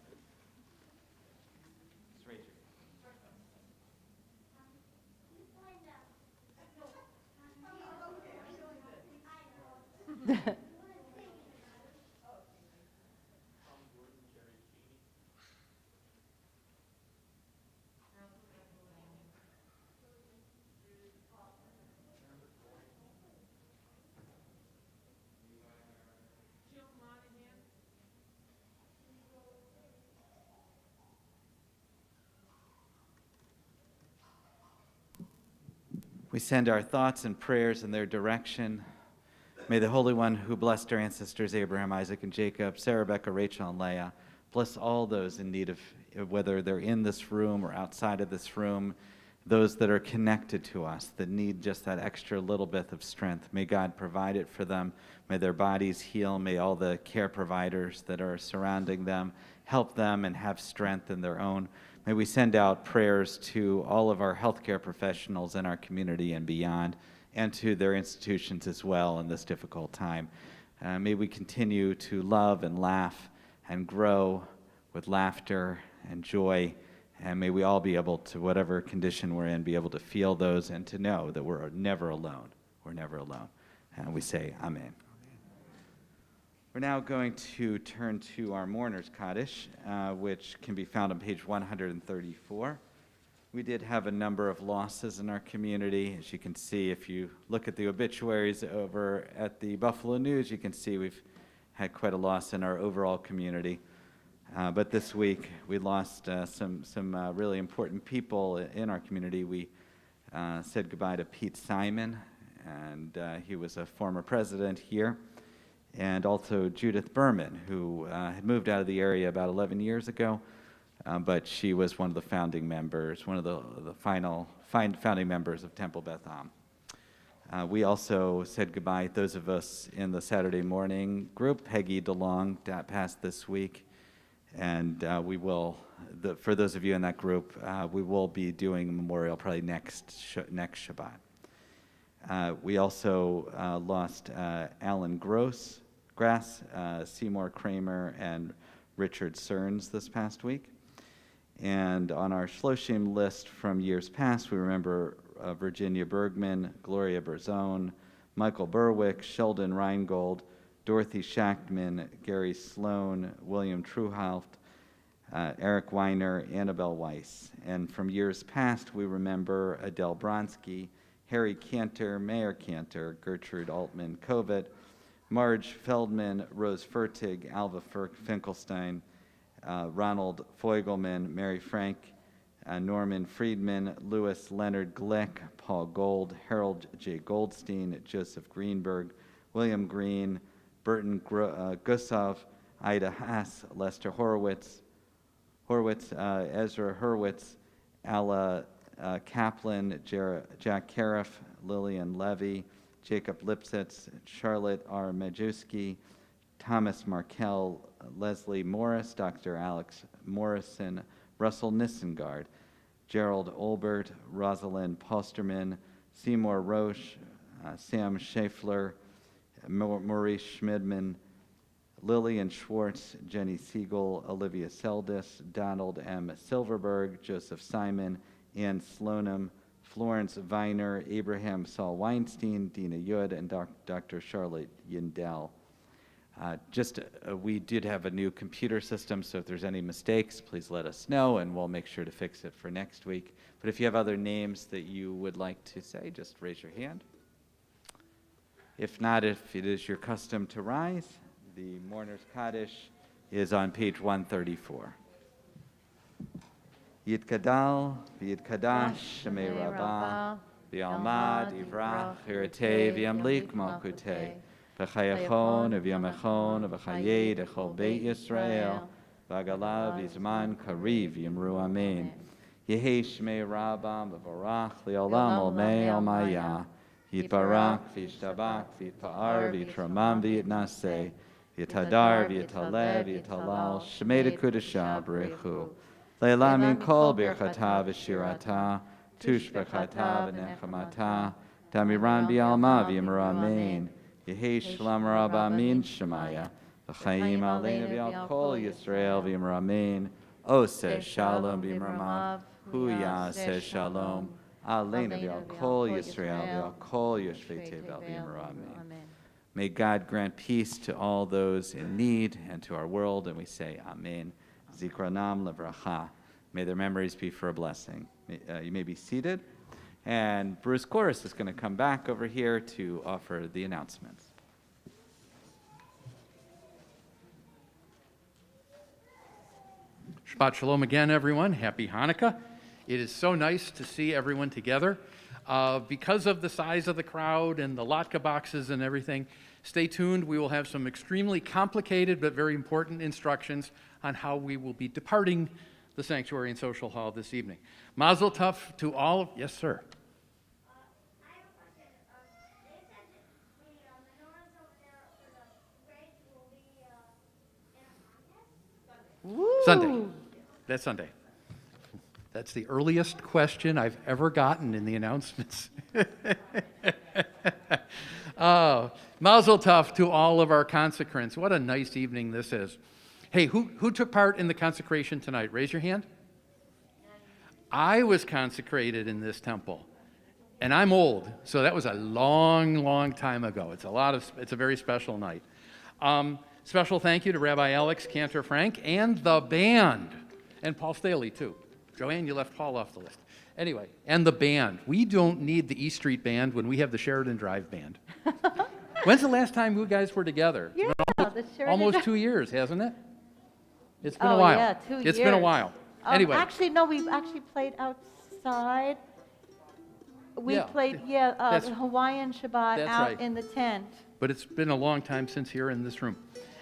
We send our thoughts and prayers in their direction. May the Holy One who blessed our ancestors Abraham, Isaac, and Jacob, Sarah, Rebecca, Rachel, and Leah, bless all those in need of, whether they're in this room or outside of this room, those that are connected to us, that need just that extra little bit of strength. May God provide it for them. May their bodies heal. May all the care providers that are surrounding them help them and have strength in their own. May we send out prayers to all of our healthcare professionals in our community and beyond, and to their institutions as well in this difficult time. May we continue to love and laugh and grow with laughter and joy, and may we all be able to, whatever condition we're in, be able to feel those and to know that we're never alone. We're never alone. And we say, Amen. We're now going to turn to our mourners' Kaddish, which can be found on page 134. We did have a number of losses in our community. As you can see, if you look at the obituaries over at the Buffalo News, you can see we've had quite a loss in our overall community. But this week, we lost some really important people in our community. We said goodbye to Pete Simon, and he was a former president here, and also Judith Berman, who had moved out of the area about 11 years ago, but she was one of the founding members, one of the final founding members of Temple Beth Am. We also said goodbye, those of us in the Saturday morning group. Peggy DeLong passed this week. And we will, for those of you in that group, we will be doing a memorial probably next Shabbat. We also lost Alan Grass, Seymour Kramer, and Richard Cerns this past week. And on our Shloshim list from years past, we remember Virginia Bergman, Gloria Berzone, Michael Berwick, Sheldon Reingold, Dorothy Schachtman, Gary Sloan, William Truhaft, Eric Weiner, Annabelle Weiss. And from years past, we remember Adele Bronsky, Harry Cantor, Mayor Cantor, Gertrude Altman Kovet, Marge Feldman, Rose Fertig, Alva Finkelstein, Ronald Feugelman, Mary Frank, Norman Friedman, Louis Leonard Glick, Paul Gold, Harold J. Goldstein, Joseph Greenberg, William Green, Burton Gusov, Ida Haas, Lester Horowitz, Ezra Hurwitz, Alla Kaplan, Jack Cariff, Lillian Levy, Jacob Lipsitz, Charlotte R. Majewski, Thomas Markel, Leslie Morris, Dr. Alex Morrison, Russell Nissengard, Gerald Olbert, Rosalind Posterman, Seymour Roche, Sam Schaeffler, Maurice Schmidman, Lillian Schwartz, Jenny Siegel, Olivia Seldis, Donald M. Silverberg, Joseph Simon, Ann Slonim, Florence Viner, Abraham Saul Weinstein, Dina Yud, and Dr. Charlotte Yindell. We did have a new computer system, so if there's any mistakes, please let us know, and we'll make sure to fix it for next week. But if you have other names that you would like to say, just raise your hand. If not, if it is your custom to rise, the Mourner's Kaddish is on page 134. Yitkadal, v'yitkadash, shemei rabbah, v'yalmad, yivrach, hiratei, v'yamlik malkutei, v'chayachon, v'yamechon, v'chayei, dechol beit Yisrael, v'agalav, v'zman, kariv, yimru amen. Yehei shemei rabbah, v'varach, li'olam olmei olmayah, Yitbarak, v'yishtabak, v'yitpa'ar, v'yitramam, v'yitnaseh, v'yitadar, v'yitaleh, v'yitalal, shemei dekudashah, b'rechu. Le'elam min kol birchata v'shirata, tush b'chata v'nechamata, tamiran b'yalma v'yimra amen. Yehei shlam rabba amin shemaya, v'chaim aleinu v'yal kol Yisrael v'yimra amen. Oseh shalom b'yimramav, hu ya'aseh shalom. Aleinu v'yal kol Yisrael v'yal kol yoshvei tevel v'yimra amen. May God grant peace to all those in need and to our world, and we say amen. Zikranam levracha. May their memories be for a blessing. You may be seated. And Bruce Chorus is going to come back over here to offer the announcements. Shabbat Shalom again, everyone. Happy Hanukkah. It is so nice to see everyone together. Because of the size of the crowd and the latke boxes and everything, stay tuned. We will have some extremely complicated but very important instructions on how we will be departing the sanctuary and social hall this evening. Mazel tov to all of, yes, sir. I have a question. They said that the menorahs over there for the parade will be in a contest? Sunday. That's Sunday. That's the earliest question I've ever gotten in the announcements. Oh, Mazel tov to all of our consecrants. What a nice evening this is. Hey, who took part in the consecration tonight? Raise your hand. I was consecrated in this temple, and I'm old, so that was a long, long time ago. It's a very special night. Special thank you to Rabbi Alex Cantor Frank and the band, and Paul Staley too. Joanne, you left Paul off the list. Anyway, and the band. We don't need the E Street band when we have the Sheridan Drive band. When's the last time you guys were together? Yeah, It's been almost 2 years, hasn't it? It's been a Oh, while. yeah, 2 It's been a years. while. Anyway. Actually, no, we've actually played outside. We Yeah, played, that's- the Hawaiian Shabbat that's out right. in the tent. But it's been a long time since here in this room.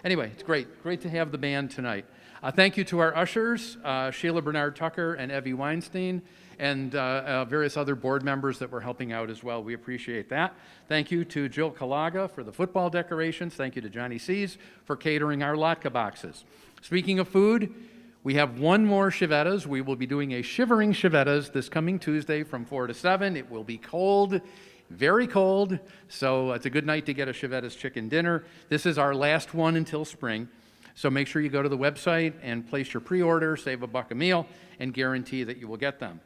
Anyway, it's great to have the band tonight. Thank you to our ushers, Sheila Bernard Tucker and Evie Weinstein, and various other board members that were helping out as well. We appreciate that. Thank you to Jill Kalaga for the football decorations. Thank you to Johnny Sees for catering our latke boxes. Speaking of food, we have one more Shivetas. We will be doing a Shivering Shivetas this coming Tuesday from 4 to 7. It will be cold. Very cold, so it's a good night to get a Shivetas chicken dinner. This is our last one until spring, so make sure you go to the website and place your pre-order, save $1 a meal, and guarantee that you will get them.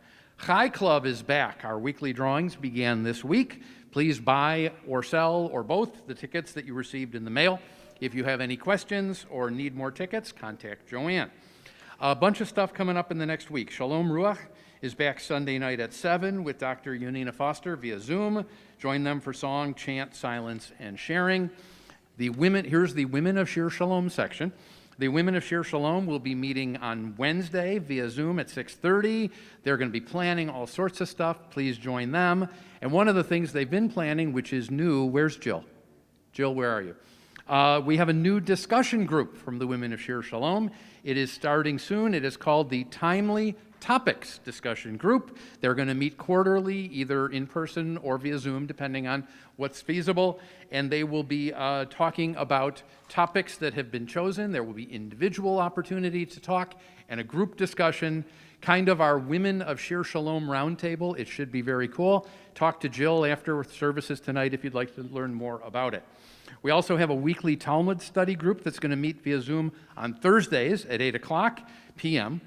Chai Club is back. Our weekly drawings began this week. Please buy or sell or both the tickets that you received in the mail. If you have any questions or need more tickets, contact Joanne. A bunch of stuff coming up in the next week. Shalom Ruach is back Sunday night at 7 with Dr. Yunina Foster via Zoom. Join them for song, chant, silence, and sharing. Here's the Women of Shir Shalom section. The Women of Shir Shalom will be meeting on Wednesday via Zoom at 6:30. They're going to be planning all sorts of stuff. Please join them. And one of the things they've been planning, which is new, where's Jill? Jill, where are you? We have a new discussion group from the Women of Shir Shalom. It is starting soon. It is called the Timely Topics Discussion Group. They're going to meet quarterly, either in person or via Zoom, depending on what's feasible. And they will be talking about topics that have been chosen. There will be individual opportunity to talk and a group discussion, kind of our Women of Shir Shalom roundtable. It should be very cool. Talk to Jill after services tonight if you'd like to learn more about it. We also have a weekly Talmud study group that's going to meet via Zoom on Thursdays at 8 o'clock p.m.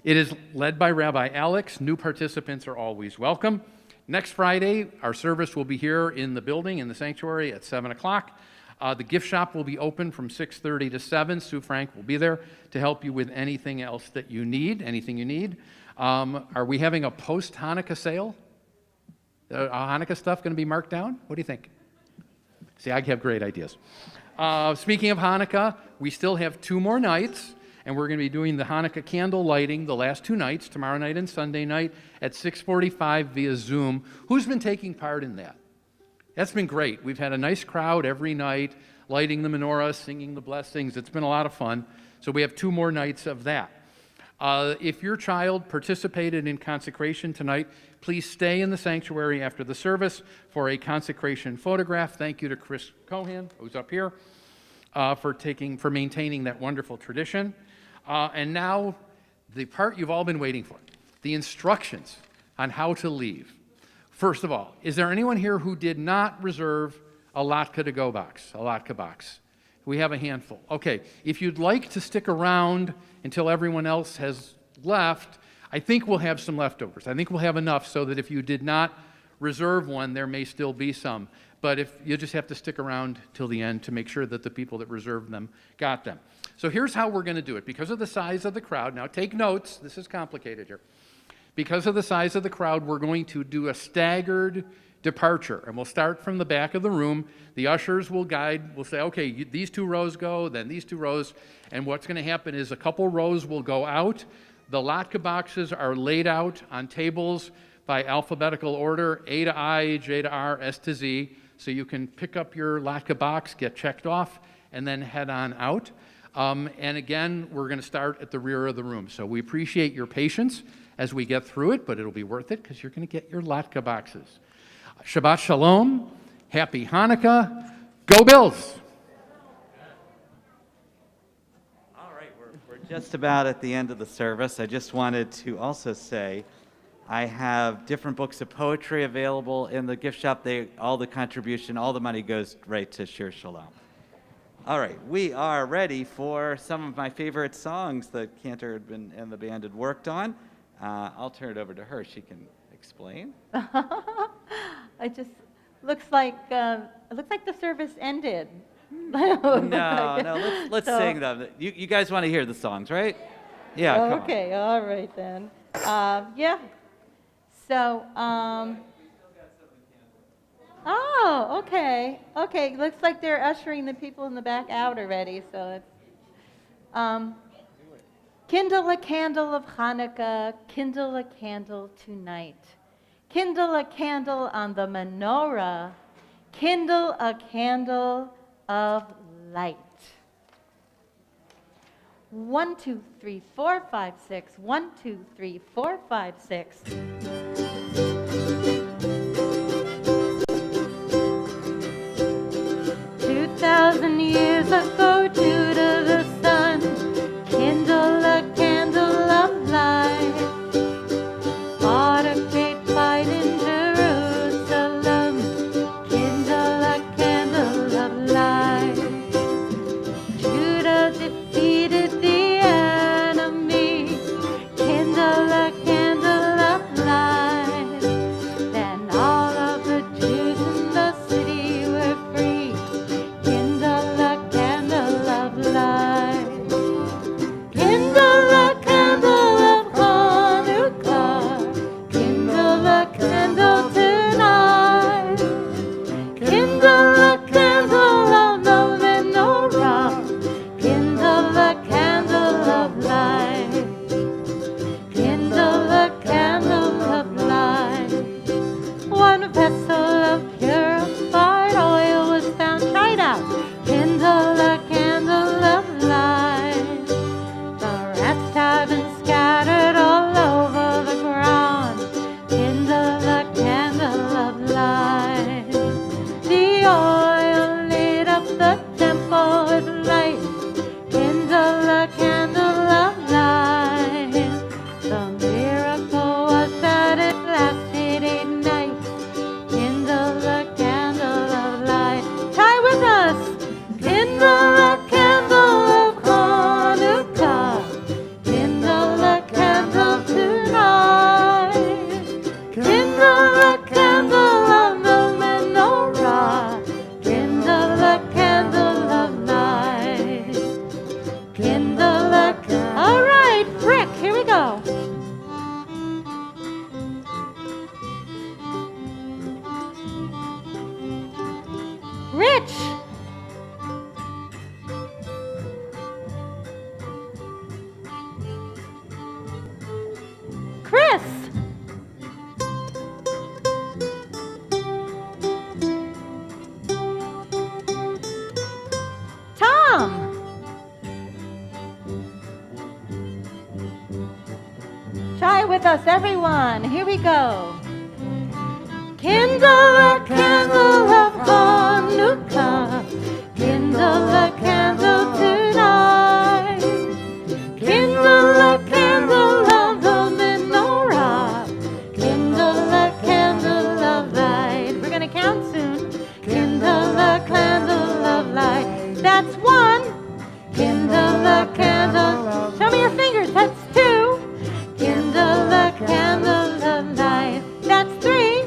It is led by Rabbi Alex. New participants are always welcome. Next Friday, our service will be here in the building, in the sanctuary, at 7 o'clock. The gift shop will be open from 6:30 to 7. Sue Frank will be there to help you with anything else that you need, Are we having a post-Hanukkah sale? Hanukkah stuff going to be marked down? What do you think? See, I have great ideas. Speaking of Hanukkah, we still have 2 more nights, and we're going to be doing the Hanukkah candle lighting the last 2 nights, tomorrow night and Sunday night, at 6:45 via Zoom. Who's been taking part in that? That's been great. We've had a nice crowd every night, lighting the menorah, singing the blessings. It's been a lot of fun. So we have 2 more nights of that. If your child participated in consecration tonight, please stay in the sanctuary after the service for a consecration photograph. Thank you to Chris Cohan, who's up here, for maintaining that wonderful tradition. And now, the part you've all been waiting for, the instructions on how to leave. First of all, is there anyone here who did not reserve a latke to-go box, a latke box? We have a handful. Okay, if you'd like to stick around until everyone else has left, I think we'll have some leftovers. I think we'll have enough so that if you did not reserve one, there may still be some. But if you just have to stick around till the end to make sure that the people that reserved them got them. So here's how we're going to do it. Because of the size of the crowd, now take notes, this is complicated here. Because of the size of the crowd, we're going to do a staggered departure. And we'll start from the back of the room. The ushers will guide, will say, okay, these 2 rows go, then these 2 rows. And what's going to happen is a couple rows will go out. The latke boxes are laid out on tables by alphabetical order, A to I, J to R, S to Z. So you can pick up your latke box, get checked off, and then head on out. And again, we're going to start at the rear of the room. So we appreciate your patience as we get through it, but it'll be worth it because you're going to get your latke boxes. Shabbat Shalom, Happy Hanukkah, Go Bills! All right, we're just about at the end of the service. I just wanted to also say I have different books of poetry available in the gift shop. All the contribution, all the money goes right to Shir Shalom. All right, we are ready for some of my favorite songs that Cantor and the band had worked on. I'll turn it over to her. She can explain. It just looks like the service ended. No, let's sing them. You guys want to hear the songs, right? Yeah. Come on. Okay, all right then. Yeah. So, oh, okay. Okay, looks like they're ushering the people in the back out already, so it's, Kindle a candle of Hanukkah, kindle a candle tonight. Kindle a candle on the menorah, kindle a candle of light. 1, 2, 3, 4, 5, 6. 1, 2, 3, 4, 5, 6. 2,000 years ago, due to the sun, kindle a candle of light. Fought a great fight in Jerusalem, kindle a candle of light. Judah defeated the enemy, kindle a candle of light. Then all of the Jews in the city were free, kindle a candle of light. Kindle a candle of Hanukkah, kindle a candle tonight. Kindle a candle of the menorah, kindle a candle of light. Kindle a candle of light. One vessel of purified oil was found. Try it out. Kindle a candle of light. The rest have been scattered all over the ground. Kindle a candle of light. The oil lit up the temple with light. Kindle a candle of light. The miracle was that it lasted 8 nights. Kindle a candle of light. Try with us. Kindle a candle of Hanukkah. Kindle a candle tonight. Kindle a candle of the menorah. Kindle a candle of light. Kindle a candle. All right, Frick, here we go. Rich. Chris. Tom. Try with us, everyone. Here we go. Kindle a candle of Hanukkah. Kindle a candle tonight. Kindle a candle of the menorah. Kindle a candle of light. We're going to count soon. Kindle a candle of light. That's 1. Kindle a candle. Show me your fingers. That's 2. Kindle a candle of light. That's 3.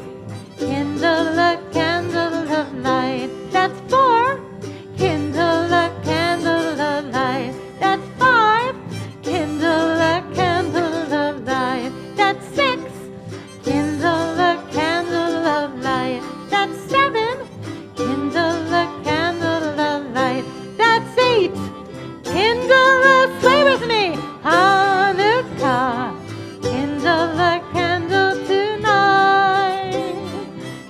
Kindle a candle of light. That's 4. Kindle a candle of light. That's 5. Kindle a candle of light. That's 6. Kindle a candle of light. That's 7. Kindle a candle of light. That's 8. Kindle a, play with me, Hanukkah. Kindle a candle tonight.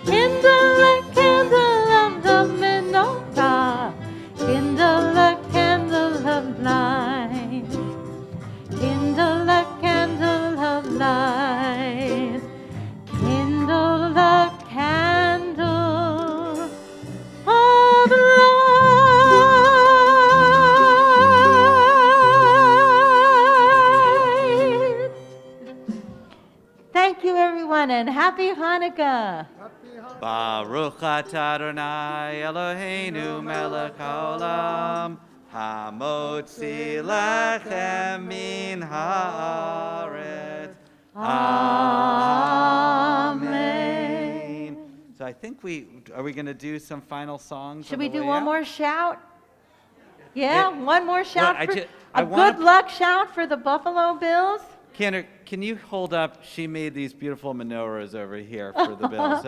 Kindle a candle of the menorah. Kindle a candle of light. Kindle a candle of light. Kindle a candle of light. Thank you, everyone, and happy Hanukkah. Baruch atah Adonai Eloheinu melech haolam hamotzi lechem min haaretz. Amen. So I think are we going to do some final songs? Should on we the do way one out? more shout? Yeah, Yeah. one more shout. I For, ju- a I wanna- good luck shout for the Buffalo Bills. Cantor, can you hold up? She made these beautiful menorahs over here for the Bills.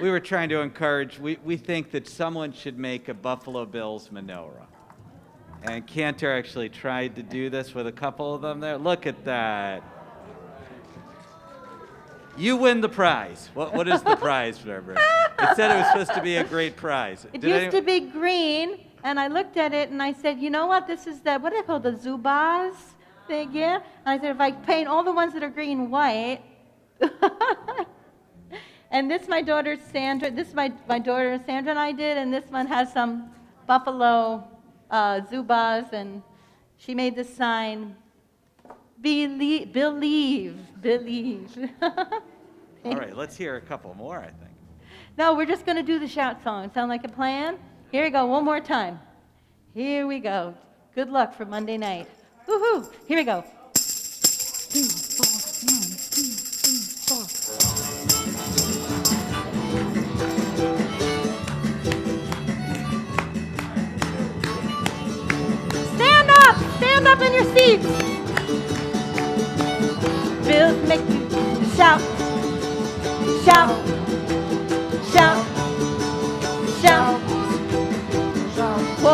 We were trying to encourage, we think that someone should make a Buffalo Bills menorah. And Cantor actually tried to do this with a couple of them there. Look at that. You win the prize. What is the prize, Barbara? It said it was supposed to be a great prize. It used to be green, and I looked at it and I said, you know what? This is the, what do they call the Zubaz thing, yeah? And I said, if I paint all the ones that are green white, and this my daughter Sandra, this my daughter Sandra and I did, and this one has some buffalo Zubaz, and she made the sign, believe. All right, let's hear a couple more, I think. No, we're just going to do the shout song. Sound like a plan? Here we go, one more time. Here we go. Good luck for Monday night. Woohoo! Here we go. 2, 4, 1, 2, 4. Stand up! Stand up in your seats! Bills make you shout, shout, shout, shout. Whoa,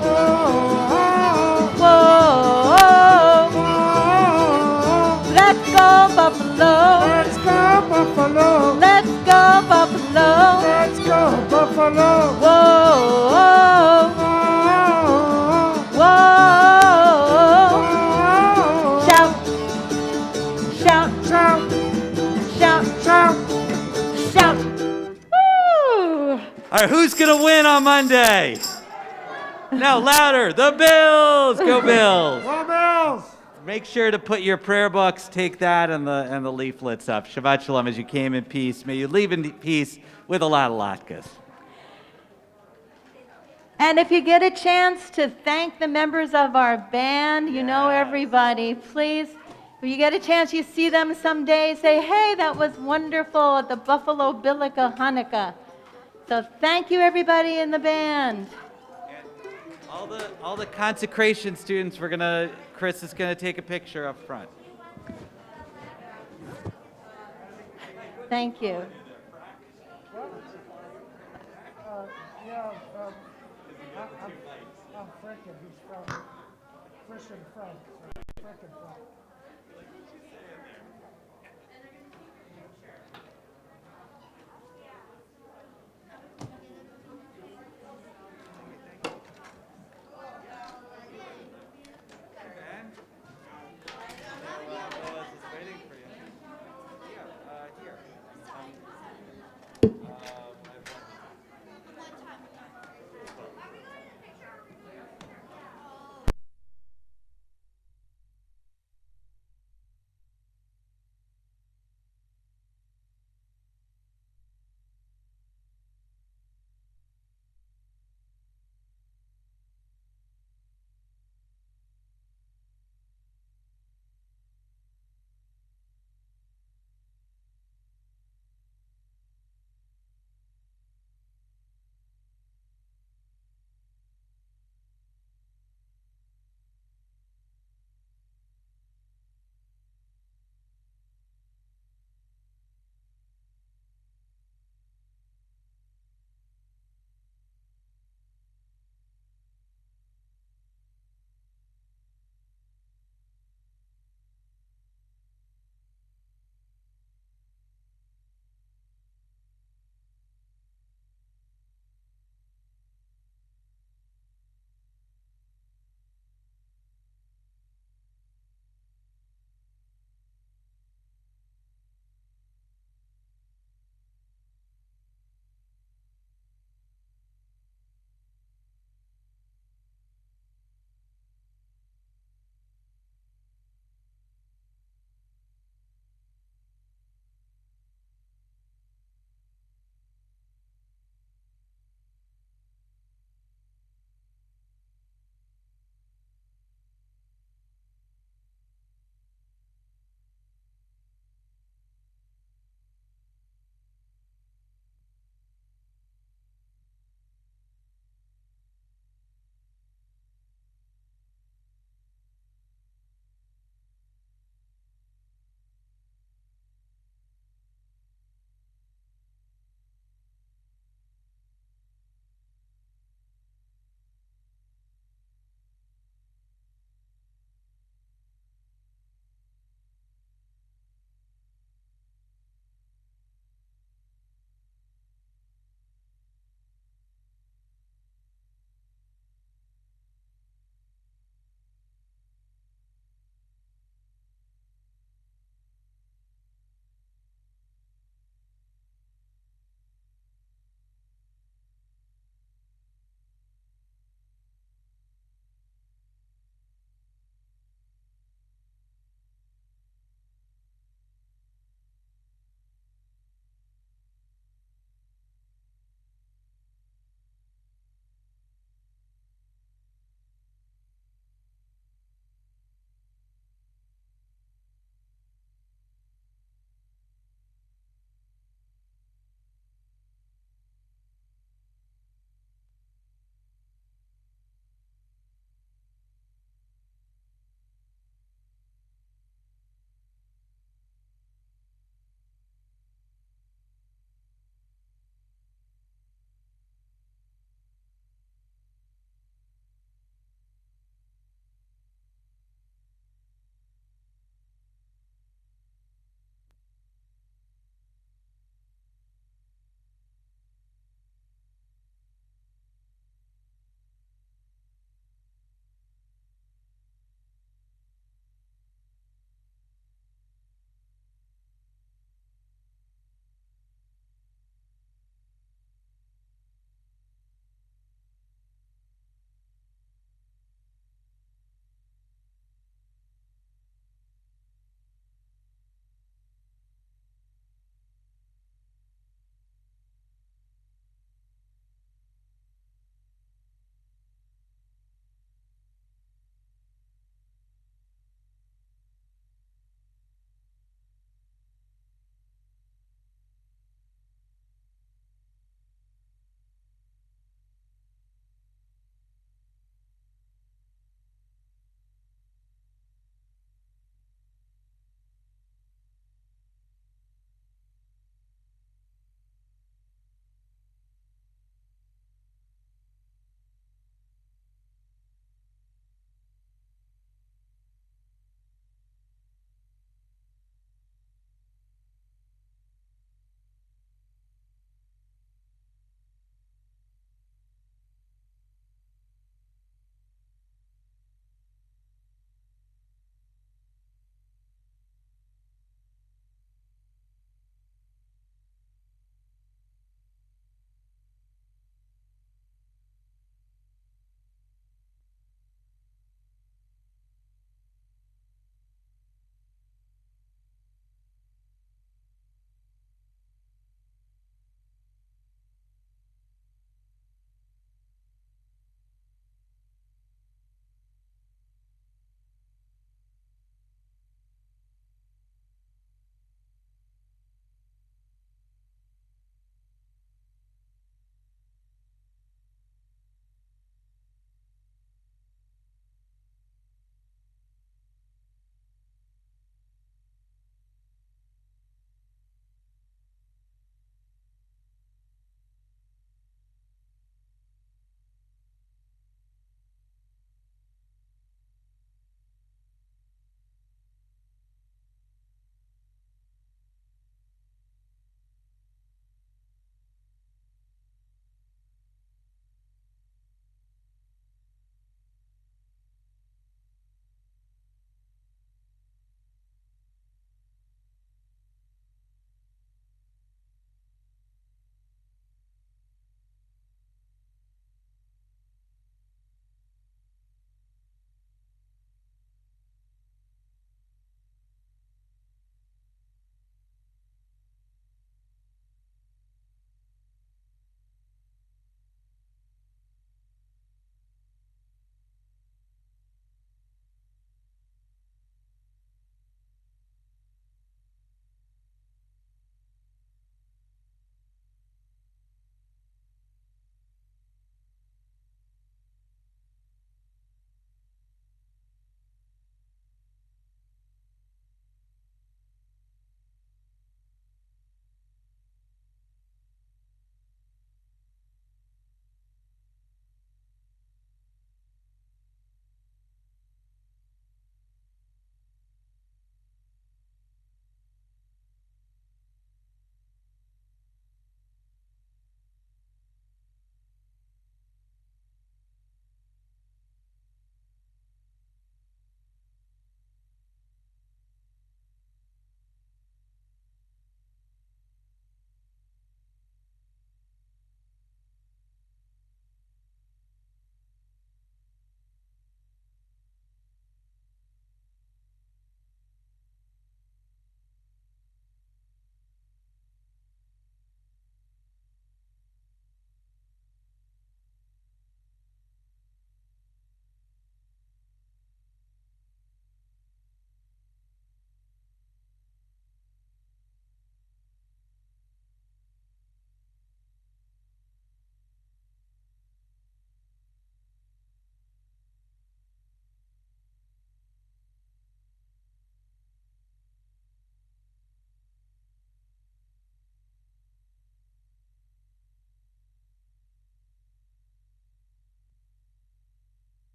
whoa, whoa. Let's go Buffalo. Let's go Buffalo. Let's go Buffalo. Let's go Buffalo. Whoa, whoa. Shout, shout, Shout, shout, shout. shout. Woo! All right, who's going to win on Monday? Now, louder. The Bills. Go Bills. Go Bills. Make sure to put your prayer books, take that and the leaflets up. Shabbat Shalom as you came in peace. May you leave in peace with a lot of latkes. And if you get a chance to thank the members of our band, you know everybody, please, if you get a chance, you see them someday, say, hey, that was wonderful at the Buffalo Billukkah Hanukkah. So thank you, everybody in the band. All the consecration students, Chris is gonna take a picture up front. Thank you. Yeah, I'm freaking. He's from Christian Frank. Freaking Frank.